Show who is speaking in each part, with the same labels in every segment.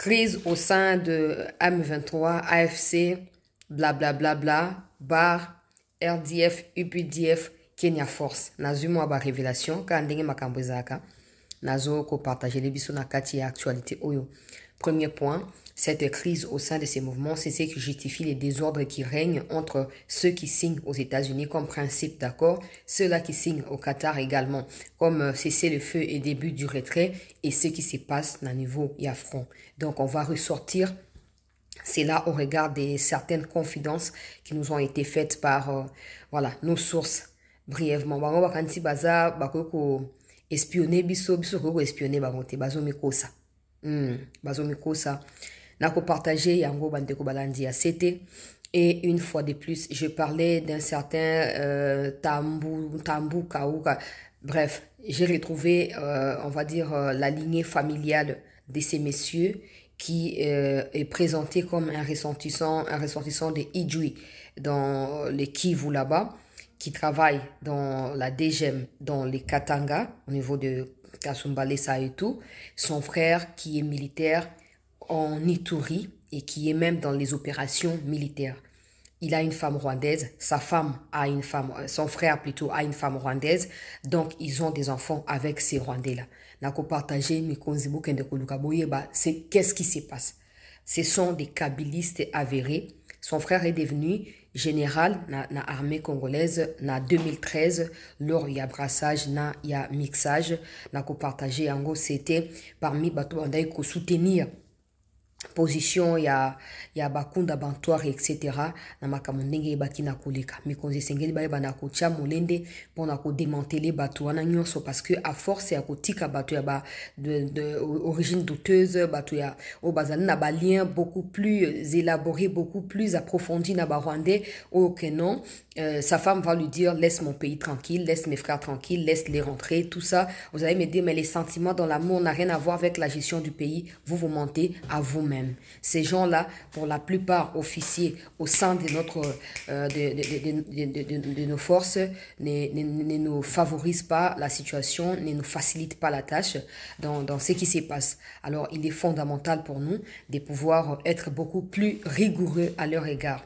Speaker 1: Crise au sein de M23, AFC, blablabla, bar, RDF, UPDF, Kenya Force. Nazuma ba révélation, quand ndenge makambo ezaka, nazo ko partager les biso na kati ya actualité oyo. Premier point, cette crise au sein de ces mouvements, c'est ce qui justifie les désordres qui règnent entre ceux qui signent aux États-Unis comme principe d'accord, ceux-là qui signent au Qatar également comme cessez-le-feu et début du retrait, et ce qui se passe à niveau et à front. Donc on va ressortir, c'est là au regard de certaines confidences qui nous ont été faites par voilà, nos sources. Brièvement, bango bakanti baza bakoko espionner biso ko espionner bangote bazo mikosa. Bazo mikosa. Nako partager yango bandeko balandi ya CT. Et une fois de plus, je parlais d'un certain Tambou Kaouka. Bref, j'ai retrouvé, on va dire, la lignée familiale de ces messieurs qui est présenté comme un ressortissant de Idjouи dans les Kivu là-bas, qui travaille dans la DGM, dans les Katanga, au niveau de Kasumbalesa et tout. Son frère qui est militaire en Ituri et qui est même dans les opérations militaires. Il a une femme rwandaise, sa femme a une femme, son frère plutôt a une femme rwandaise, donc ils ont des enfants avec ces Rwandais-là. Nako partagé mes konzibu kende kolukaboye ba, c'est qu'est-ce qui se passe? Ce sont des kabylistes avérés. Son frère est devenu général na armée congolaise na 2013 lors il y a brassage na il y a mixage nako partagé yango c'était parmi bato bandai ko soutenir position ya bakunda bantoire etc na makambo ndenge baki na koleka mikonzi sengeli ba na ko tia molende pona ko démanteler bato wana nyonso parce que à force ya kotika bato ya ba de origine douteuse bato ya o bazali na ba lien beaucoup plus élaboré beaucoup plus approfondi na ba rwandais au que non. Sa femme va lui dire laisse mon pays tranquille, laisse mes frères tranquilles, laisse les rentrer, tout ça. Vous allez me dire mais les sentiments dans l'amour n'a rien à voir avec la gestion du pays. Vous mentez à vous-même. Ces gens-là, pour la plupart officiers au sein de notre de nos forces, ne nous favorisent pas la situation, ne nous facilitent pas la tâche dans ce qui se passe. Alors il est fondamental pour nous de pouvoir être beaucoup plus rigoureux à leur égard.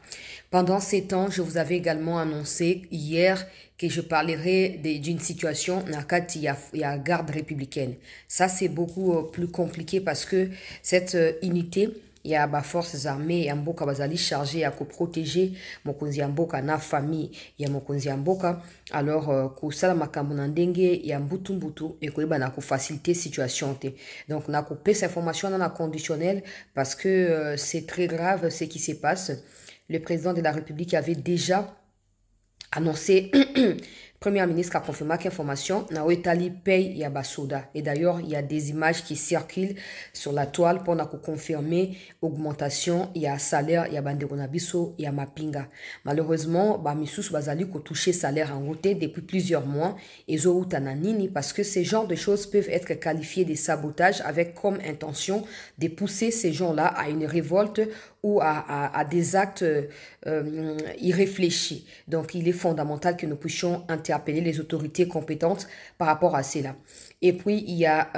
Speaker 1: Pendant ces temps, je vous avais également annoncé hier que je parlerai d'une situation dans laquelle il y a garde républicaine. Ça, c'est beaucoup plus compliqué parce que cette unité, il y a des forces armées, il y a mboka bazali chargé à protéger mokonzi mboka na famille, il y a mokonzi mboka. Alors ko sala makambo na ndenge ya mbutu et ko ba na ko faciliter situation te. Donc na ko pesa information dans la conditionnelle parce que c'est très grave ce qui se passe. Le président de la République avait déjà annoncé, Premier ministre a confirmé qu'information na Itali paye ya basoda. Et d'ailleurs, il y a des images qui circulent sur la toile pour confirmer augmentation, il y a salaire, il y a banderonabiso, il y a mapinga. Malheureusement, bamisus bazali ko toucher salaire en route depuis plusieurs mois et zo utananini parce que ces genres de choses peuvent être qualifiés de sabotage avec comme intention de pousser ces gens-là à une révolte ou à des actes irréfléchis. Donc, il est fondamental que nous puissions interpeller les autorités compétentes par rapport à cela. Et puis, il y a,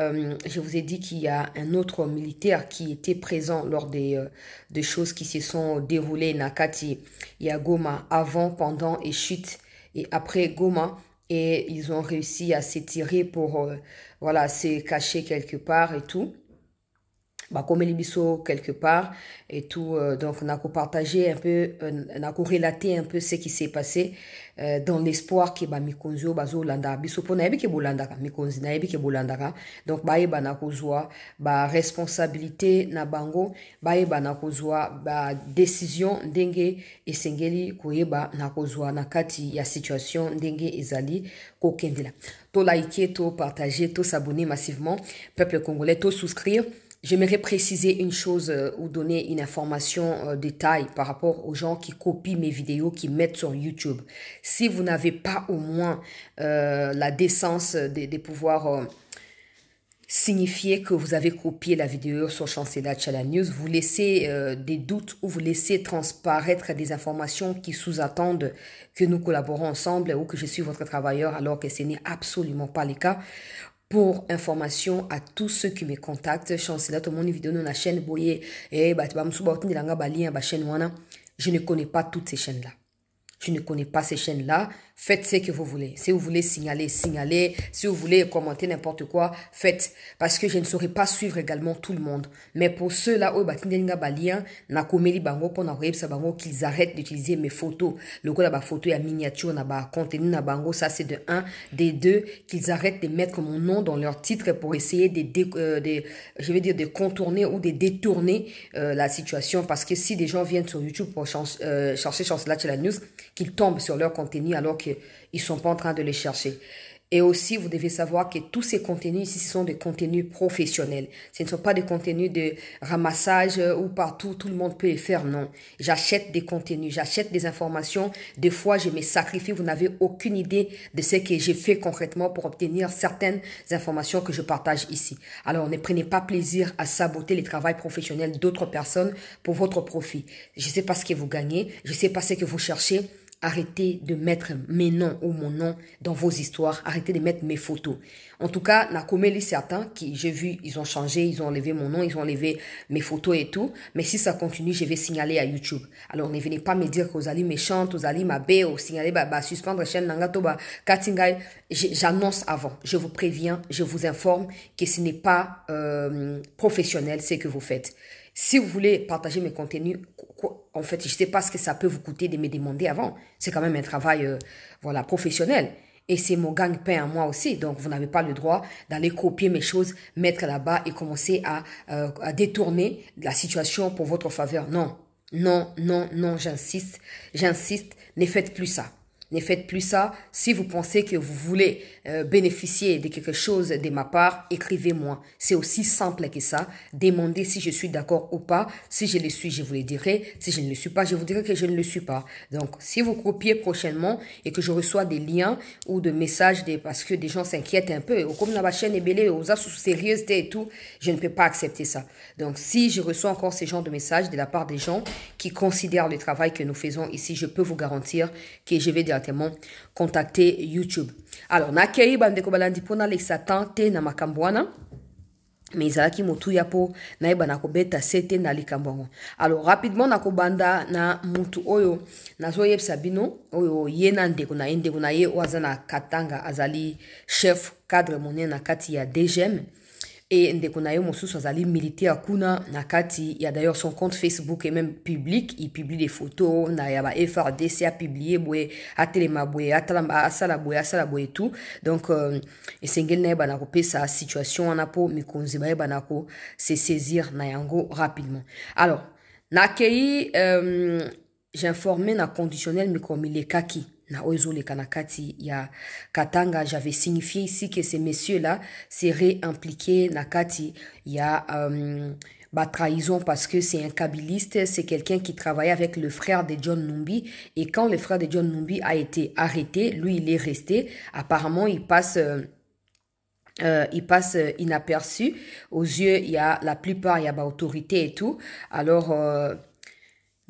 Speaker 1: je vous ai dit qu'il y a un autre militaire qui était présent lors des choses qui se sont déroulées. Nakati, il y a Goma avant, pendant et chute. Et après Goma, et ils ont réussi à s'étirer pour, voilà, se cacher quelque part et tout. Comme Libiso quelque part et tout, donc on a partagé un peu, on a relaté un peu ce qui s'est passé dans l'espoir que mikonzo bazo landa biso pona ebi ke bolanda mikonzi na ebi ke bolanda donc ba na kozwa ba responsabilité na bango ba na kozwa ba décision ndenge esengeli koyeba na kozwa na kati ya situation ndenge ezali kokendela to liker to partager to s'abonner massivement peuple congolais to souscrire. J'aimerais préciser une chose ou donner une information détail par rapport aux gens qui copient mes vidéos, qui mettent sur YouTube. Si vous n'avez pas au moins la décence de pouvoir signifier que vous avez copié la vidéo sur Chancela Tchala News, vous laissez des doutes ou vous laissez transparaître des informations qui sous-attendent que nous collaborons ensemble ou que je suis votre travailleur alors que ce n'est absolument pas le cas. Pour information à tous ceux qui me contactent, chancela tout le monde vidéo dans la chaîne boye et je ne connais pas toutes ces chaînes-là. Je ne connais pas ces chaînes-là. Faites ce que vous voulez. Si vous voulez signaler, signalez. Si vous voulez commenter n'importe quoi, faites. Parce que je ne saurais pas suivre également tout le monde. Mais pour ceux-là, qu'ils arrêtent d'utiliser mes photos. Le coup, la photo est miniature, contenu, ça c'est de 1. Des 2, qu'ils arrêtent de mettre mon nom dans leur titre pour essayer de contourner ou de détourner la situation. Parce que si des gens viennent sur YouTube pour chercher Chancela Chela News, qu'ils tombent sur leur contenu alors qu'ils ne sont pas en train de les chercher. Et aussi, vous devez savoir que tous ces contenus ici, ce sont des contenus professionnels. Ce ne sont pas des contenus de ramassage où partout, tout le monde peut les faire. Non. J'achète des contenus, j'achète des informations. Des fois, je me sacrifie. Vous n'avez aucune idée de ce que j'ai fait concrètement pour obtenir certaines informations que je partage ici. Alors, ne prenez pas plaisir à saboter le travail professionnel d'autres personnes pour votre profit. Je ne sais pas ce que vous gagnez. Je ne sais pas ce que vous cherchez. Arrêtez de mettre mes noms ou mon nom dans vos histoires. Arrêtez de mettre mes photos. En tout cas, Nakomeli, certains qui, j'ai vu, ils ont changé, ils ont enlevé mon nom, ils ont enlevé mes photos et tout. Mais si ça continue, je vais signaler à YouTube. Alors, ne venez pas me dire que vous allez méchante, vous allez m'abbé, ou signaler, suspendre la chaîne Nangato, Katingay. J'annonce avant. Je vous préviens, je vous informe que ce n'est pas professionnel ce que vous faites. Si vous voulez partager mes contenus, en fait, je ne sais pas ce que ça peut vous coûter de me demander avant. C'est quand même un travail voilà, professionnel. Et c'est mon gagne-pain à moi aussi. Donc, vous n'avez pas le droit d'aller copier mes choses, mettre là-bas et commencer à détourner la situation pour votre faveur. Non, non, non, non, j'insiste, ne faites plus ça. Ne faites plus ça. Si vous pensez que vous voulez bénéficier de quelque chose de ma part, écrivez-moi. C'est aussi simple que ça. Demandez si je suis d'accord ou pas. Si je le suis, je vous le dirai. Si je ne le suis pas, je vous dirai que je ne le suis pas. Donc, si vous copiez prochainement et que je reçois des liens ou de messages parce que des gens s'inquiètent un peu, comme la chaîne est belée, aux sérieuses et tout, je ne peux pas accepter ça. Donc, si je reçois encore ces genres de messages de la part des gens qui considèrent le travail que nous faisons ici, je peux vous garantir que je vais directement contacter YouTube. Alors, nakei bandeko balandi pona le satan te na makambwana. Mais ezalaki motu ya po na eba na kobeta sete na likambo. Alors rapidement na kobanda na mutu oyo nazo yebisa bino oyo ye na ndeko na ye wazana Katanga azali chef cadre monnaie na kati ya DGM. Et ndeko na ye mosusu azali militaire kuna na kati, il y a d'ailleurs son compte Facebook est même public, il publie des photos, na ya ba FRDC a publié boye atelema boye atalamba asala boye tout. Donc esengeli na ye bana ko sa situation wana po mikonzi ba ye bana ko se saisir na yango rapidement. Alors nakei j'informais na conditionnel mikomile kaki na oizole kanakati ya Katanga. J'avais signifié ici que ces messieurs-là seraient impliqués nakati ya trahison parce que c'est un kabiliste, c'est quelqu'un qui travaillait avec le frère de John Numbi, et quand le frère de John Numbi a été arrêté, lui il est resté. Apparemment il passe inaperçu aux yeux, il y a la plupart il y a autorité et tout. Alors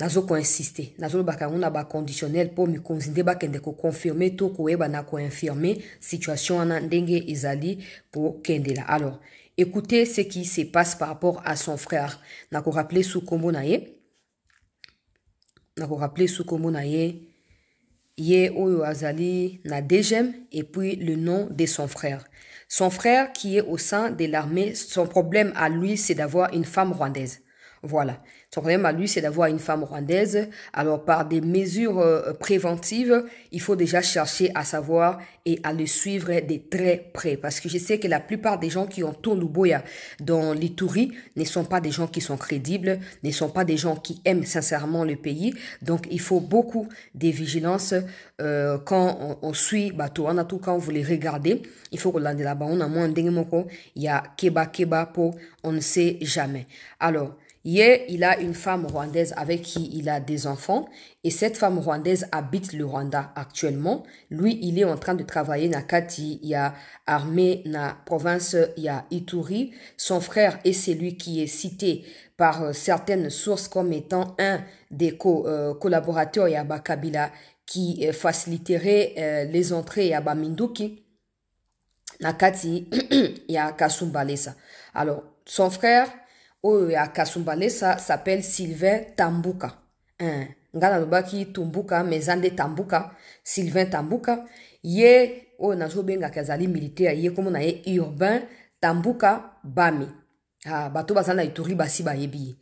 Speaker 1: nazo ko insister nazo baka nguna ba conditionnel pour mi konzinde ba kende ko confirmer to ko eba na ko infirmer situation ana ndenge izali pour kendela. Alors écoutez ce qui se passe par rapport à son frère. Nako rappeler sous kombo na ye ye oyo azali na DGM, et puis le nom de son frère. Son frère qui est au sein de l'armée, son problème à lui c'est d'avoir une femme rwandaise. Voilà. Son problème à lui, c'est d'avoir une femme rwandaise. Alors, par des mesures préventives, il faut déjà chercher à savoir et à le suivre de très près. Parce que je sais que la plupart des gens qui ont Luboya dans l'Ituri ne sont pas des gens qui sont crédibles, ne sont pas des gens qui aiment sincèrement le pays. Donc, il faut beaucoup de vigilance quand on suit tout quand vous les regardez. Il faut que là-bas, on a moins d'engemoko, il y a keba pour on ne sait jamais. Alors, hier, il a une femme rwandaise avec qui il a des enfants, et cette femme rwandaise habite le Rwanda actuellement. Lui, il est en train de travailler na kati, il y a armée na province, il y a Ituri. Son frère est celui qui est cité par certaines sources comme étant un des collaborateurs Yaba Kabila qui faciliterait les entrées Yaba Minduki. Nakati, il y a Kasumbalesa. Alors, son frère, il y a Kasumbalesa, s'appelle Sylvain Tambuka. Ngana lobaki Tumbuka, Mezande Tambuka, Sylvain Tambuka. Ye, nazobenga kazali militaire, ye comme na ye urbain, Tambuka Bami. Bato bazana ituri basi ba yebi.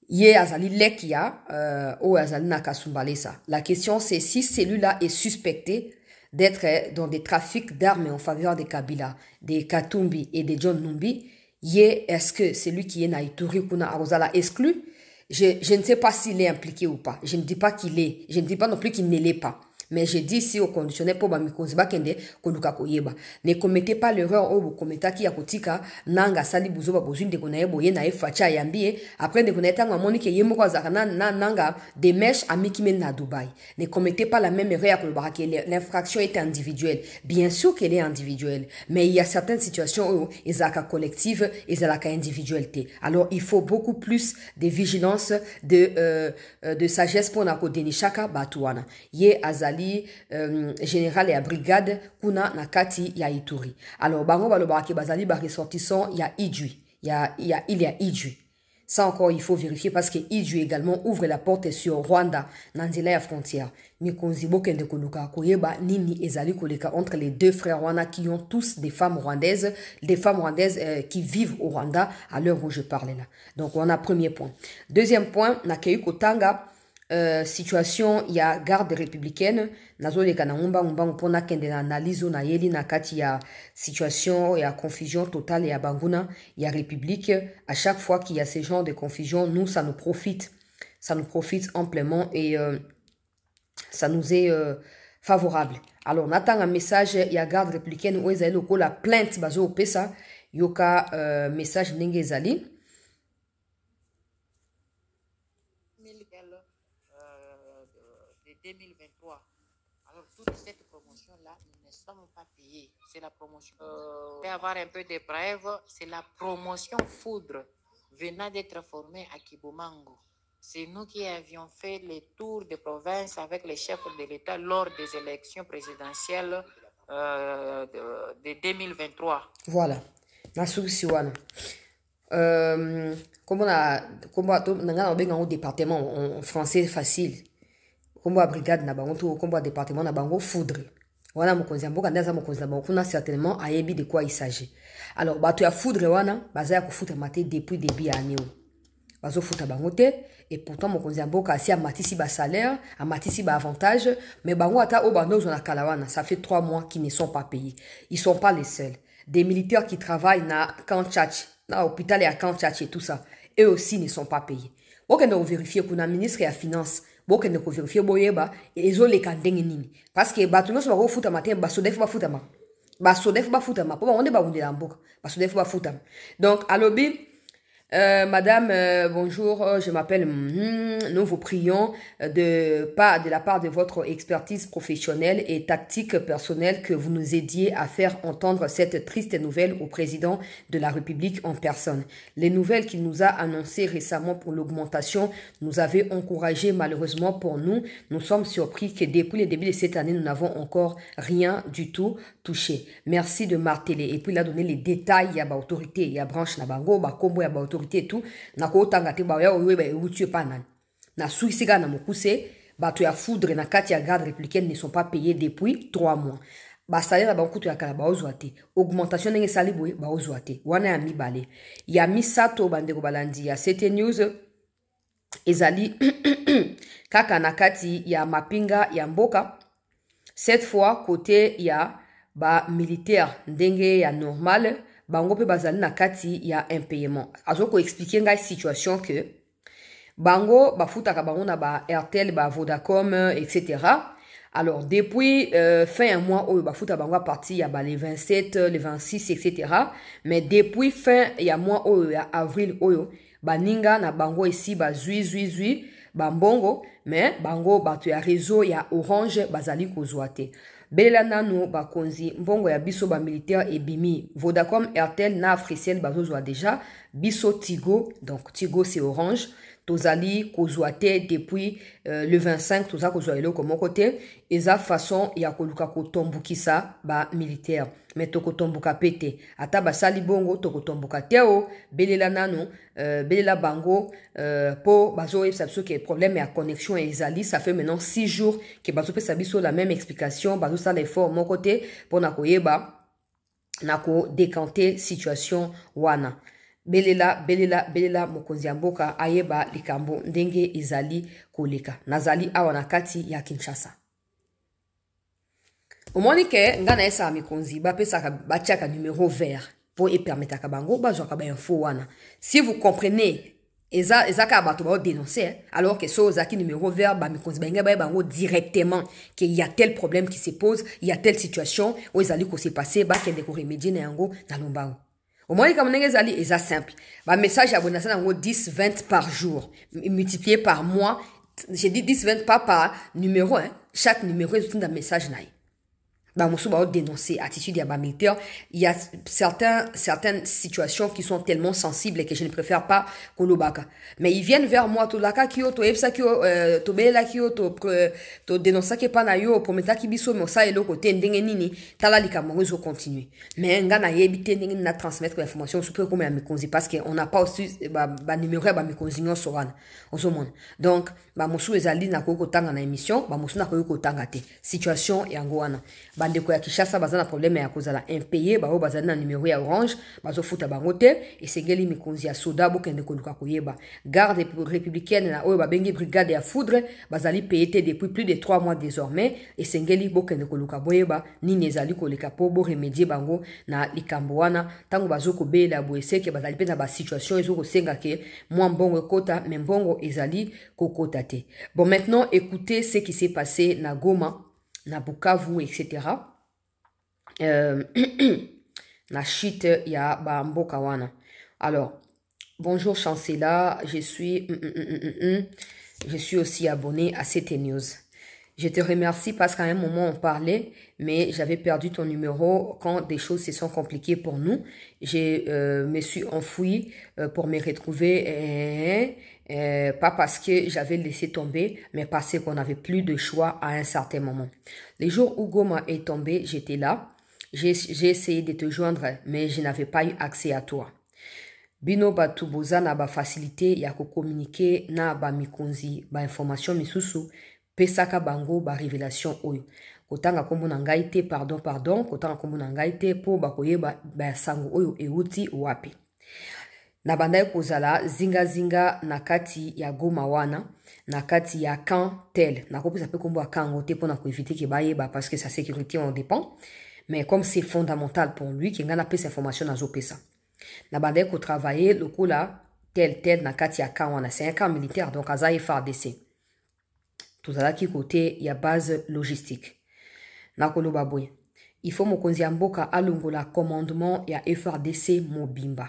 Speaker 1: Ye azali lekia, azali na Kasumbalesa. La question c'est si celui-là est suspecté d'être dans des trafics d'armes en faveur des Kabila, des Katumbi et des John Numbi, est-ce que celui qui est na Ituri kuna Arozala exclu? Je ne sais pas s'il est impliqué ou pas. Je ne dis pas qu'il est. Je ne dis pas non plus qu'il ne l'est pas. Mais je dis ici au conditionnel pour Bamikonziba Kende, Koluka Koyeba. Ne commettez pas l'erreur au kometa ki yakotika, nanga sali buzoba bozune de konaebo ye na e facha yambie, après de koneta ngwa ke yemo kwa zakana nanga des mèches ami qui mènent à Dubaï. Ne commettez pas la même erreur que l'infraction est individuelle. Bien sûr qu'elle est individuelle, mais il y a certaines situations où ils ont collective et ils ont individualité. Alors il faut beaucoup plus de vigilance, de sagesse pour na kodeni chaka batuana. Ye azali général et à brigade kuna nakati ya Ituri. Alors bango balobaki bazali ba ressortissant ya Idjui. Il y a Idjui. Ça encore il faut vérifier parce que Idjui également ouvre la porte sur Rwanda nanzela ya frontière. Mikonzibo kende koluka koyeba nini ezali koleka entre les deux frères Rwanda qui ont tous des femmes rwandaises qui vivent au Rwanda à l'heure où je parle là. Donc on a premier point. Deuxième point, nakei kotanga situation il y a garde républicaine nazo le kana ngomba mpona kende na analyse na yeli na kati ya situation il y a confusion totale et à banguna il y a république à chaque fois qu'il y a ce genre de confusion nous ça nous profite amplement et ça nous est favorable. Alors on attend un message il y a garde républicaine où ezali ko la plainte bazo pesa yoka message ndenge ezali
Speaker 2: de 2023. Alors, toute cette promotion-là, nous ne sommes pas payés. C'est la promotion. Pour avoir un peu de brève, c'est la promotion Foudre venant d'être formée à Kibumango. C'est nous qui avions fait les tours de province avec les chefs de l'État lors des élections présidentielles de 2023.
Speaker 1: Voilà. Comme on a un département en français facile. Combo brigade na bango to combo département na bango Foudre. Wana mokonzi mboka ndaza mokonzi na bango kuna certainement ayebi de quoi il s'agit. Alors bato ya Foudre wana bazaya ko foutre maté depuis début année. Bazo foutre bango te et pourtant mokonzi mboka asi amatisi ba salaire, amatisi ba avantage, mais bango ata o bando na kalawana, ça fait 3 mois qu'ils ne sont pas payés. Ils sont pas les seuls. Des militaires qui travaillent na Camp Tchatch, na hôpital et à Camp Tchatch et tout ça, eux aussi ne sont pas payés. Bon on vérifier kuna ministre ya finance boke ne ko vérifier boyeba ezo le kandenge nini parce que batu nyonso bako futa matin basodef ba futama po on ba wundela mboka basodef ba futama. Donc alobi madame, bonjour, je m'appelle, nous vous prions de la part de votre expertise professionnelle et tactique personnelle que vous nous aidiez à faire entendre cette triste nouvelle au président de la République en personne. Les nouvelles qu'il nous a annoncées récemment pour l'augmentation nous avaient encouragé malheureusement pour nous. Nous sommes surpris que depuis le début de cette année, nous n'avons encore rien du tout touché. Merci de marteler. Et puis il a donné les détails, il y a autorité, il y a branche na bango, ba kombo ya autorité et tout na ko tanga te ba ya owe ba utu pa nan na suisiga na mokuse bato ya Foudre na kati ya garde républicaine ne sont pas payés depuis 3 mois. Ba salaire ba kutu ya kala ba ozwate augmentation ndenge sali boye ba ozwate wana ya mibale ya misato bandeko balandi ya CT News ezali kaka na kati ya mapinga ya mboka cette fois côté ya ba militaire ndenge ya normal bango pe bazali na kati ya impayement. Azoko expliquer ngai situation que bango bafutaka bango na ba Airtel, ba Vodacom, etc. Alors depuis fin un mois oyo bafuta bango à partir ya ba les 27, les 26, etc. Mais depuis fin ya mois oyo ya avril oyo baninga na bango ici ba zui bambongo mais bango bato ya réseau ya Orange bazali kozwate. Belela nanu bakonzi mbongo ya biso ba militaire ebimi Vodacom, Airtel na Africell bazozwa déjà biso Tigo, donc Tigo c'est Orange tozali kozwate depuis le 25 toza kozwa eloko moko te eza façon ya koluka kotombukisa ba militaire mais tokotombuka pe te ata basali bongo tokotombuka te o belela nano belela bango po bazoyebisa biso ke problème ya connexion ezali ça fait maintenant 6 jours ke bazopesa biso la même explication bazosala effort moko te mpona koyeba na kodekante situation wana belela mokonzi ya mboka ayeba likambo ndenge ezali koleka nazali awa na kati ya Kinshasa omoni ke nga na esa mikonzi bapesaka batiaka numéro vert po epermetaka bango bazwaka ba info wana si vous comprenez eza ka bato ba dénoncer alors que so zaki numéro vert ba mikonzi ba ngai bango directement que il y a tel problème qui se pose il y a telle situation où ezali ko se passer ba kende ko remédier na yango na lombango au moins comme ndenge ezali eza simple ba message abonné ça nango 10 20 par jour multiplié par mois j'ai dit 10 20 pas par numéro hein chaque numéro est un message naï bah mosu ba dénoncer attitude ya ba militaire il y a certaines situations qui sont tellement sensibles que je ne préfère pas kolobaka mais ils viennent vers moi to laka kio to epsa kio to bela kio to dénoncer ke pa na yo prometa ki biso mo sa elo côté ndenge nini tala likambo zo continuer mais nga na yebite ndenge na transmettre l'information super comme ya mikonzi parce que on n'a pas aussi ba numéro ya ba mikonzi nyo so wana ozomona donc ba mosu ezali na ko tanga na émission ba mosu na ko tanga te situation yango wana bandeko ya Kinshasa bazana problème ya kozala impayé bao bazana na numéro ya orange bazo futa bango te esengeli mikonzi ya soda bokende koluka koyeba garde républicaine na oyo babengi brigade ya foudre bazali payé te depuis plus de 3 mois désormais esengeli bokende koluka boyeba nini ezali koleka po bo remédier bango na likambo wana tango bazo kobela boeseke bazali pe na ba situation ezo kosenga ke moi mbongo kota mais mbongo ezali kokota te bon maintenant écoutez ce qui s'est passé na Goma na Bukavu, etc. Na chute ya ba mboka wana. Alors, bonjour Chancela, je suis aussi abonné à cette news. Je te remercie parce qu'à un moment on parlait, mais j'avais perdu ton numéro quand des choses se sont compliquées pour nous. Je me suis enfoui pour me retrouver, pas parce que j'avais laissé tomber, mais parce qu'on n'avait plus de choix à un certain moment. Les jours où Goma est tombé, j'étais là. J'ai essayé de te joindre, mais je n'avais pas eu accès à toi. Bino batu boza na ba facilité ya ko communiquer na ba mikonzi ba information misusu pesaka bango ba révélation oyo kotanga kombo na ngai te pardon kotanga kombo na ngai te po bakoyeba ba sango oyo euti wapi na bandai kozala zinga na kati ya Goma wana na kati ya camp tel na kopesa pe kombo akango te pona ko éviter ke bayeba parce que sa sécurité en dépend mais comme c'est fondamental pour lui ki ngana pesa information na zo pesa na bandai ko travailler lokola tel na kati ya camp wana c'est un camp militaire donc aza FARDC tozalaki côté ya base logistique na koloba boye il faut mokonzi ya mboka alongola commandement ya FARDC mobimba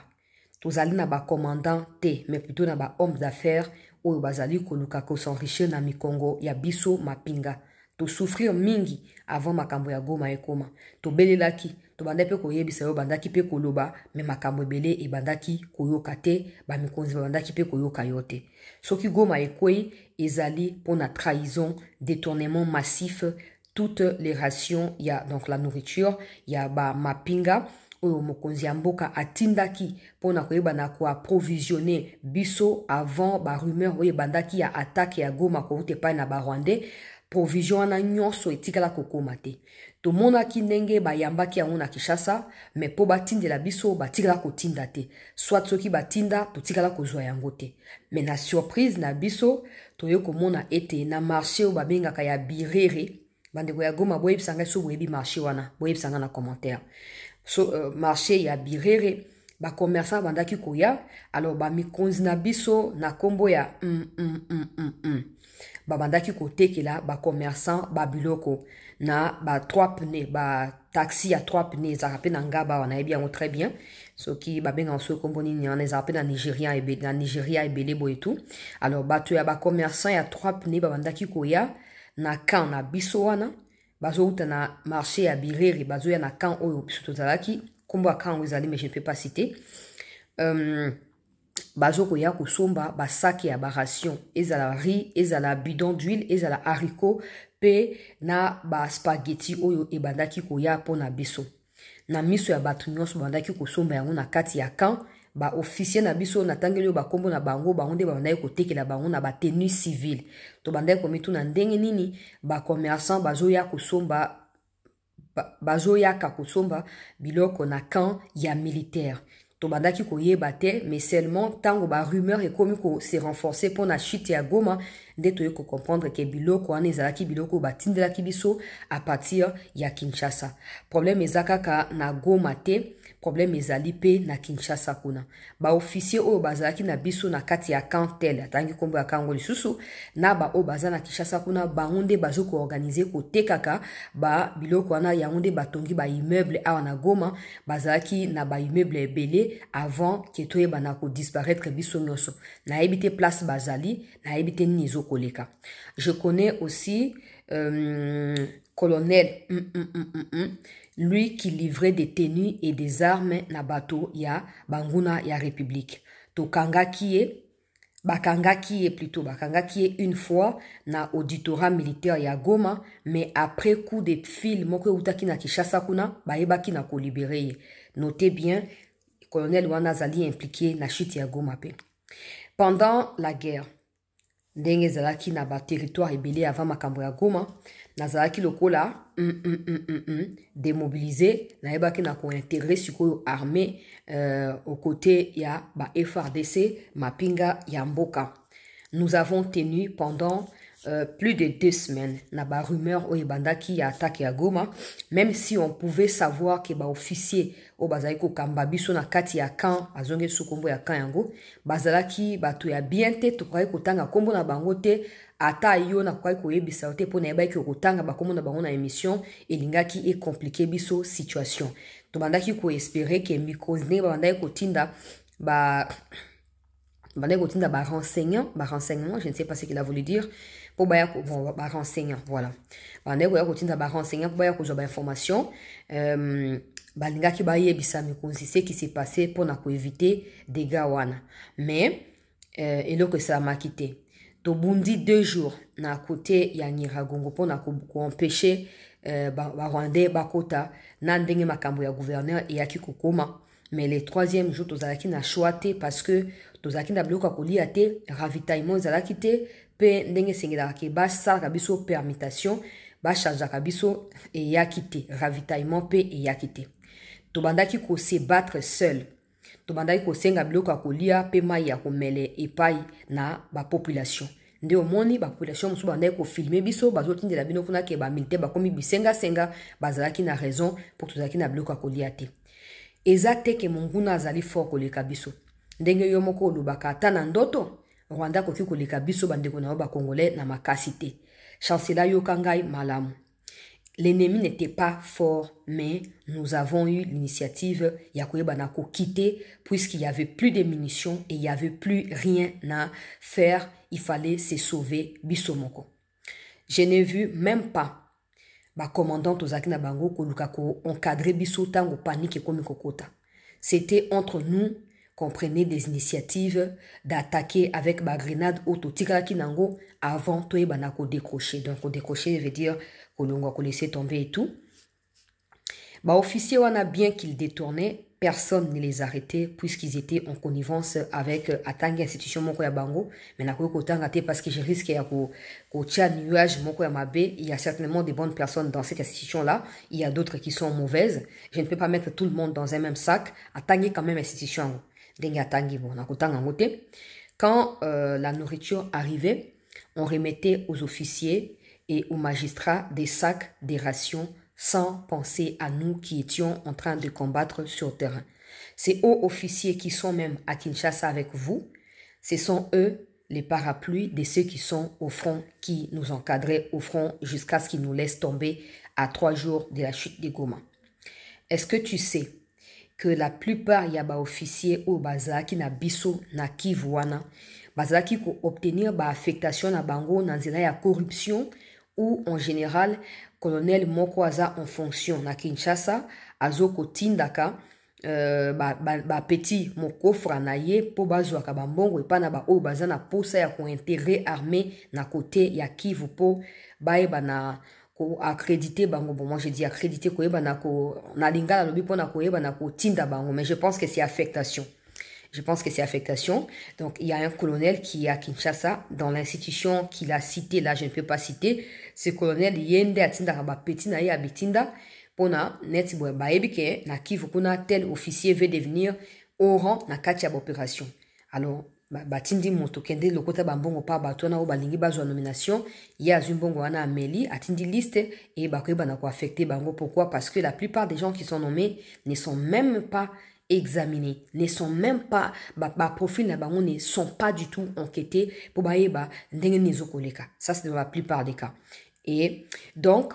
Speaker 1: tozali na ba commandant te mais plutôt na ba homme d'affaires oyo bazali koluka ko s'enrichir na mikongo ya biso mapinga to souffrir mingi avant makambo ya Goma ekoma to belelaki to banda pe koyebisa yo bandaki pe koloba mais makambo ebele e bandaki koyoka te ba mikonzi bandaki pe koyoka yote soki Goma ekoi ezali pour la trahison détournement massif toutes les rations il y a donc la nourriture il y a ba mapinga oyo mokonzi ya mboka atindaki pona koyeba na ko approvisionner biso avant ba rumeur oyo bandaki ya attaque ya Goma ko utepa na ba Rwandais provision na nyonso etikala kokoma te to mona kindenge bayambaki yango na Kinshasa mais po batindela biso batikala kotinda te soit soki batinda totikala kozwa yango te mais na surprise na biso toye komona ete na marché o babengaka ya Birere bandeko ya Goma boyebisanga so boyebi marché wana boyebisanga na commentaire so marché ya Birere ba commerçant bandaki koya alors ba mikonzi na biso na kombo ya babandaki kotekela ba commerçant ba biloko na ba 3 pneus ba taxi à 3 pneus za rappelé na ngaba wana ebi yango très bien soki babenga so kombo nini on les appelle na Nigeria et belebo et tout alors bato ya ba commerçant ya 3 pneus babandaki koya na camp na biso wana bazo uta na marché ya Birere bazo ya na camp oyo biso tozalaki kombo camp ezali mais je ne peux pas citer bazo koya kosomba ba sac ya ba ration ezala riz ezala bidon d'huile ezala haricot pe na ba spaghetti oyo ebandaki koya pona biso na miso ya bato nyonso bandaki kosomba yango na kati ya camp ba officier na biso na tangeli ba kombo na bango nde bandaki kotekela bango na ba tenue civile to bandaki komitu na ndenge nini ba commerçant bazoya kosomba bazoyaka kosomba biloko na camp ya militaire to bandaki koyeba te mais seulement tango ba rumeur ekomi ko se renforcer pour na chute ya Goma nde toye ko comprendre que biloko wana ezalaki biloko batindelaki biso à partir ya Kinshasa. Problème ezakaka na Goma te, problème ezali pe na Kinshasa kuna. Ba officier oyo bazalaki na biso na kati ya kantel atangi kombo ya kango lisusu na ba o baza na Kinshasa kuna bango nde bazo ko organiser ko tekaka ba biloko wana yango nde batongi ba immeuble awa na Goma bazalaki na ba immeuble ebele avant que toyeba na ko disparaître biso nyonso. Na ebite place bazali, na ebite nizo koleka. Je connais aussi colonel lui qui livrait des tenues et des armes na bateau ya banguna ya République. Bakangaki est une fois na auditorat militaire ya Goma, mais après coup de fil moko utaki na Kinshasa kuna baebaki na ko libérer. Notez bien, colonel wana zali impliqué na chute ya Goma pe. Pendant la guerre, ndenge zalaki na ba territoire ebele avant makambo ya Goma, nazalaki lokola démobilisé, naebaki na ko intégrer sikoyo armée au côté ya ba FRDC mapinga ya mboka. Nous avons tenu pendant plus de 2 semaines na ba rumeur o ebandaki ya attaque ya Goma, même si on pouvait savoir que ba officier o bazali ko kamba biso na kati ya camp azonge sukombo ya camp yango bazalaki bato ya bien te to kwa kotanga kombo na bango te ata yo na kwa koyebisa te pona yeba ki kotanga ba kombo na bango na émission elingaki e compliqué biso situation to bandaki ko espérer que microsne bandaki kotinda ba renseignement, je ne sais pas ce qu'il a voulu dire, pour renseignement, voilà. Renseignement, pour information, ce qui s'est passé pour éviter des gawana. Mais, et là que ça m'a quitté. Tobundi 2 jours, na côté ya Nyiragongo, pour empêcher, Rwandais, Bakota, Nandenge Makambo ya gouverneur et Yaki Kokoma. Mais le 3e jour, tozalaki na choité parce que tozalaki na biloko kolia te, ravitaillement ezalaki te, pe ndenge sengelaki ba salaka biso permutation, ba chargeaka biso et yaki te, ravitaillement pe et yaki te. Tobandaki ko se battre seul. Tobandaki ko senga biloko kolia pe mai ya komele epai na ba population. Nde omoni ba population musu bandaki ko filmer biso bazotindela bino kuna ke ba militaire bakomi bisenga senga bazalaki na raison pour tozalaki na biloko kolia te. Ezate ke monguna azali fort koleka biso. Ndenge yo moko olubaka ata na ndoto, Rwanda koki koleka biso bandeko na ba congolais na makasi te. Chancela yo kangai malamu. L'ennemi n'était pas fort, mais nous avons eu l'initiative ya koyeba na ko quitter puisqu'il y avait plus de munitions et il y avait plus rien à faire, il fallait se sauver biso moko. Je n'ai vu même pas ba commandant tozaki na bango koluka ko encadrer biso tango panique komi kokota. C'était entre nous qu'on prenait des initiatives d'attaquer avec ba grenade autotika kinango avant toyeba na ko décrocher. Donc ko décrocher veut dire kolongwa ko laisser tomber et tout. Ba officier wana bien qu'ils détournaient, personne ne les arrêtait puisqu'ils étaient en connivence avec atangi institution moko ya bango, mais na ko kotanga te parce que je risque ya ko tia nuage moko ya mabe. Il y a certainement des bonnes personnes dans cette institution là, il y a d'autres qui sont mauvaises. Je ne peux pas mettre tout le monde dans un même sac. Atangi quand même institution denga atangi bon na kotanga ngote. Quand la nourriture arrivait, on remettait aux officiers et aux magistrats des sacs, des rations, sans penser à nous qui étions en train de combattre sur terrain. Ces hauts officiers qui sont même à Kinshasa avec vous, ce sont eux les parapluies de ceux qui sont au front, qui nous encadraient au front jusqu'à ce qu'ils nous laissent tomber à 3 jours de la chute de Goma. Est-ce que tu sais que la plupart yaba officiers au bazaki na biso na Kivuana, bazaki ko obtenir ba affectation na bango na nzela ya corruption ou en général colonel moko aza en fonction na Kinshasa azoko tindaka petit moko na ye po bazwa ka bambongo et pas na ba o bazana posa ya ko intérêt armé na côté ya Kivu po baeba na ko accréditer bango. Bon, moi je dis accréditer ko yeba na ko na lingala lobi po na ko yeba na ko tinda bango, mais je pense que c'est affectation. Je pense que c'est affectation. Donc, il y a un colonel qui est à Kinshasa, dans l'institution qu'il a cité, là, je ne peux pas citer. Ce colonel, Yende Atinda Rabapeti na ye abitinda, pona net boy baebike na Kivu kuna tel officier veut devenir au rang na kati ya opération. Alors, batindi moto kende lokota bambongo pa batona o balingi bazwa nomination, ya zumbongo wana ameli, atindi liste, et bakoyeba na ko affecter bango. Pourquoi? Parce que la plupart des gens qui sont nommés ne sont même pas examinés, ne sont même pas, profil na bango ne sont pas du tout enquêtés pour baeba ndenge nizoko leka. Ça c'est dans la plupart des cas. Et donc,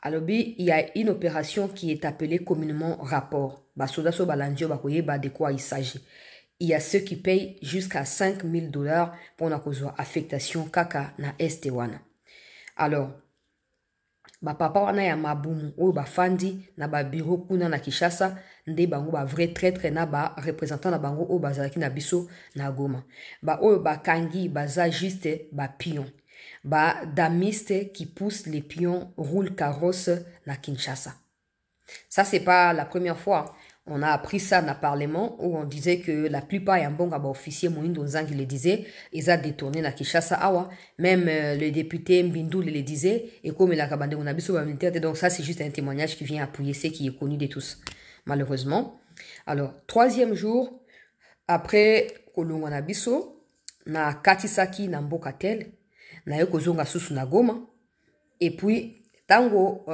Speaker 1: alors il y a une opération qui est appelée communément rapport. Basoda so balandio bakoyeba de quoi il s'agit. Il y a ceux qui payent jusqu'à 5 000 $ pour na kozwa affectation kaka na estewana. Alors, papa wana ya mabumu oyo bafandi na ba bureau kuna na Kinshasa nde bango ba vrai traître na ba représentant na bango oyo bazalaki na biso na Goma. Ba oyo bakangi baza juste ba pion. Ba damiste qui pousse les pions roule carrosse na Kinshasa. Ça c'est pas la première fois. On a appris ça dans le Parlement où on disait que la plupart des officiers Moïndo Nzangi le disait, ils ont détourné na Kinshasa awa. Même le député Mbindou le disait, et comme il a kabandé on a biso militaire, donc ça c'est juste un témoignage qui vient appuyer ce qui est connu de tous, malheureusement. Alors, troisième jour, après Kolongo na biso, na Katisaki na Mbokatel, na yo kozonga susu na Goma, et puis, tango,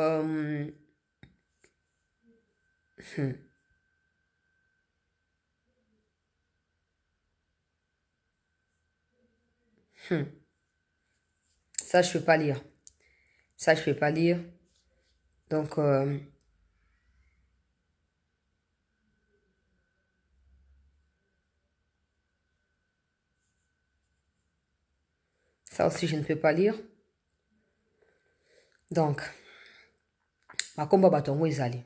Speaker 1: Ça, je peux pas lire. Ça, je peux pas lire. Donc, ça aussi, je ne peux pas lire. Donc, ma combat batongo est allé.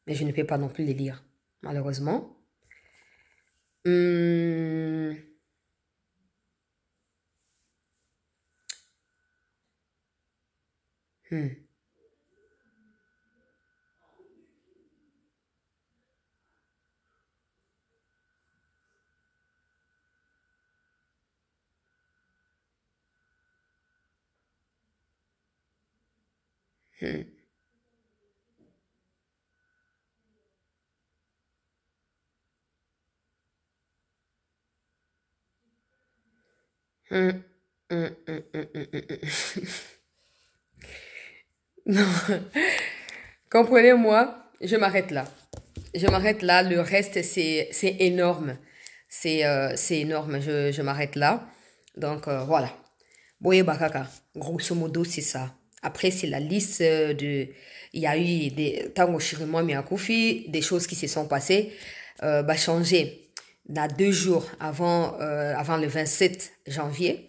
Speaker 1: Mais je ne peux pas non plus les lire, malheureusement. Non, comprenez-moi, je m'arrête là. Je m'arrête là. Le reste, c'est énorme. C'est énorme. Je m'arrête là. Donc, voilà. Boye Bakaka, grosso modo, c'est ça. Après, c'est la liste de... Il y a eu des... Tango Shirimo Miyakufi, des choses qui se sont passées. Changé. Dans 2 jours avant le 27 janvier,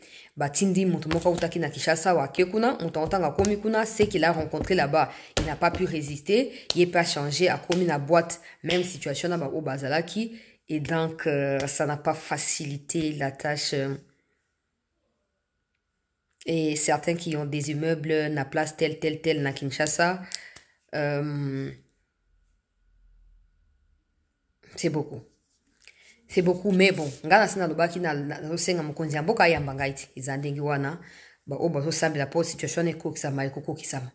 Speaker 1: Tindi Mutumoka Utaki na Kinshasa wa Kekuna, Mutanotanga Komi Kuna, c'est qu'il a rencontré là-bas. Il n'a pas pu résister, il n'est pas changé, a commis la boîte, même situation là-bas au Bazalaki. Et donc, ça n'a pas facilité la tâche. Et certains qui ont des immeubles, na place tel, na Kinshasa, c'est beaucoup. C'est beaucoup, mais bon, ngana sina lobaki na senga mokonzi ya mboka yamba ngaiti izandengi wana ba oba so sambi la po situation eko kisama ekoko kisama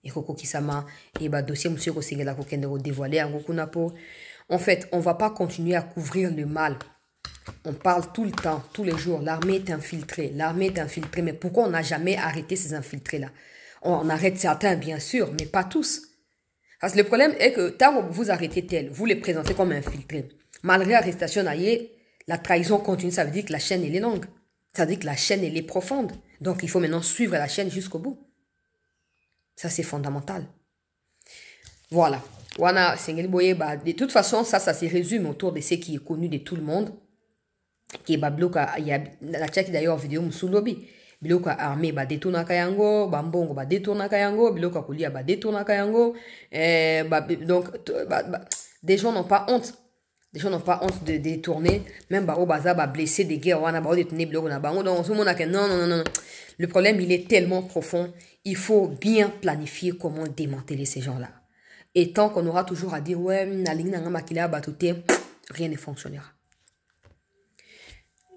Speaker 1: ekoko kisama et ba dossier monsieur ko singela ko kende ko dévoiler yango kuna po. En fait, on va pas continuer à couvrir le mal. On parle tout le temps, tous les jours, l'armée est infiltrée, mais pourquoi on n'a jamais arrêté ces infiltrés là? On arrête certains bien sûr, mais pas tous. Parce que le problème est que tant que vous arrêtez tel, vous les présentez comme infiltrés. Malgré l'arrestation, la trahison continue. Ça veut dire que la chaîne, elle est longue. Ça veut dire que la chaîne, elle est profonde. Donc, il faut maintenant suivre la chaîne jusqu'au bout. Ça, c'est fondamental. Voilà. De toute façon, ça se résume autour de ce qui est connu de tout le monde. Qui est Babloka, il y a la tchèque d'ailleurs vidéo Moussoulobi. Biloka armée ba détourna kayango, bambongo ba détourna kayango, biloka kulia ba détourna kayango. Donc, Des gens n'ont pas honte. Les gens n'ont pas honte de détourner. Même au bazar, blessé des guerres, on a détourné blog, on a donc tout le monde a que non. Le problème, il est tellement profond. Il faut bien planifier comment démanteler ces gens-là. Et tant qu'on aura toujours à dire, ouais, rien ne fonctionnera.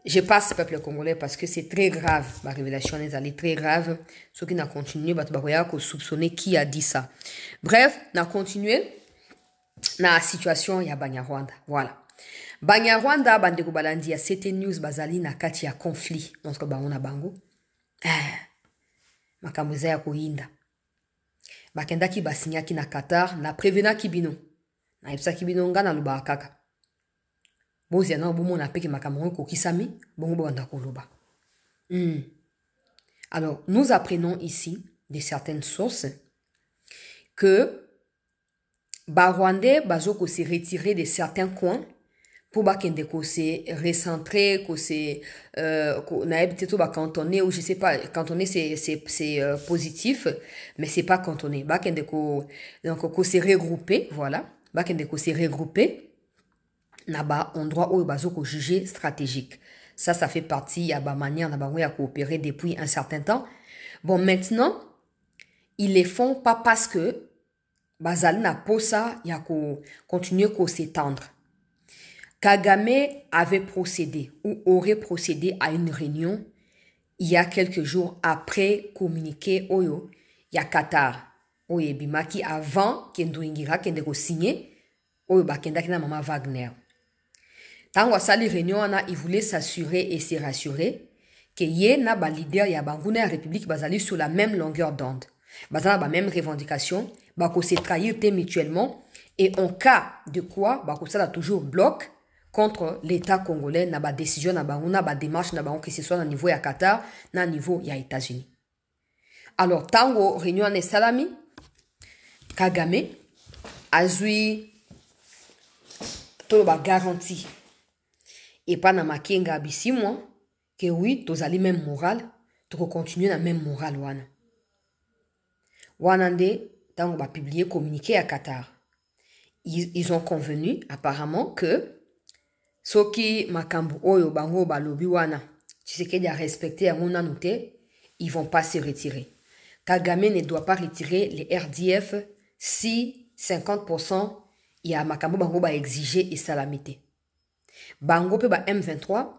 Speaker 1: Je passe peuple congolais parce que c'est très grave. Ma révélation est allée très grave. Ceux qui n'ont continué, ils soupçonner qui a dit ça. Bref, on a continué. Dans la situation, il y a Banyarwanda. Voilà. Banyarwanda, bandeko balandi, ya CT News, bazali na kati ya conflit entre bango na bango. Makambuza ya kuinda. Bakendaki basinyaki na Qatar, na prevena kibino. Na ipsa kibino nga na luba kaka. Bozi na bomo na peke makambo ko kisami, bongo banda koloba. Alors, nous apprenons ici de certaines sources que Barwandais bazoko se retirer de certains coins pour bakende ko se recentrer, ko se naïb teto ba cantonné ou je sais pas, cantonné c'est positif mais c'est pas cantonné. Bakende ko donc ko se regrouper, voilà. Bakende ko se regrouper na ba endroit où bazoko juger stratégique. Ça fait partie ya ba manière na bango ya coopérer depuis un certain temps. Bon, maintenant ils les font pas parce que bazali na posa ya ko continuer ko s'étendre. Kagame avait procédé ou aurait procédé à une réunion il y a quelques jours après communiqué oyo ya Qatar oyo bimaki avant kendo ingira kende ko signer oyo bakendaki na mama Wagner. Tango sali réunion ana il voulait s'assurer et se rassurer que ye na ba leader ya banguna ya République bazali sur la même longueur d'onde. Bazala ba même revendication, bako se trahir mutuellement et en cas de quoi bako ça toujours bloc contre l'État congolais na ba décision na bango na ba démarche na bango que ce soit au niveau ya Qatar na niveau ya États-Unis. Alors tango réunion ne salami Kagame azui to ba garantie et pas na makenga bisimwa que oui tozali même moral to continuer na même moral wana. Wanande, tango ba publié communiqué à Qatar. Ils ont convenu apparemment que soki makambu oyo bango balobi wana, Tshisekedi a respecté à mon noté, ils vont pas se retirer. Kagame ne doit pas retirer les RDF si 50% il y a makambu bango ba exiger et salamité. Bango pe ba M23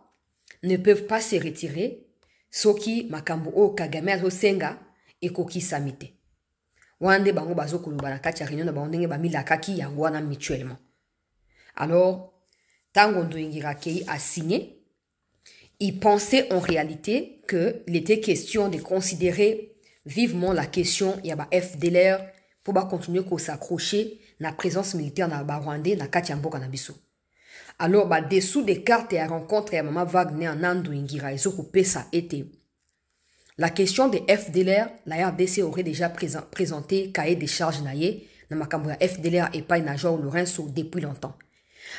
Speaker 1: ne peuvent pas se retirer soki makambu o Kagame azo senga et koki samité. Wande bango bazo kuluba na kati ya réunion na bango ndenge bamila kaki yango wana mutuellement. Alors, tango Ndoingira Kei a signé, il pensait en réalité que il était question de considérer vivement la question yaba FDLR pour ba continuer ko s'accrocher na présence militaire na Rwandais na kati ya mboka na biso. Alors, dessous des cartes et à rencontre ya mama Wagner en Ndoingira ezo coupé ça été. La question des FDLR, la RDC aurait déjà présenté cahier des charges naïe na makambo ya FDLR et pas Najor Lorenzo depuis longtemps.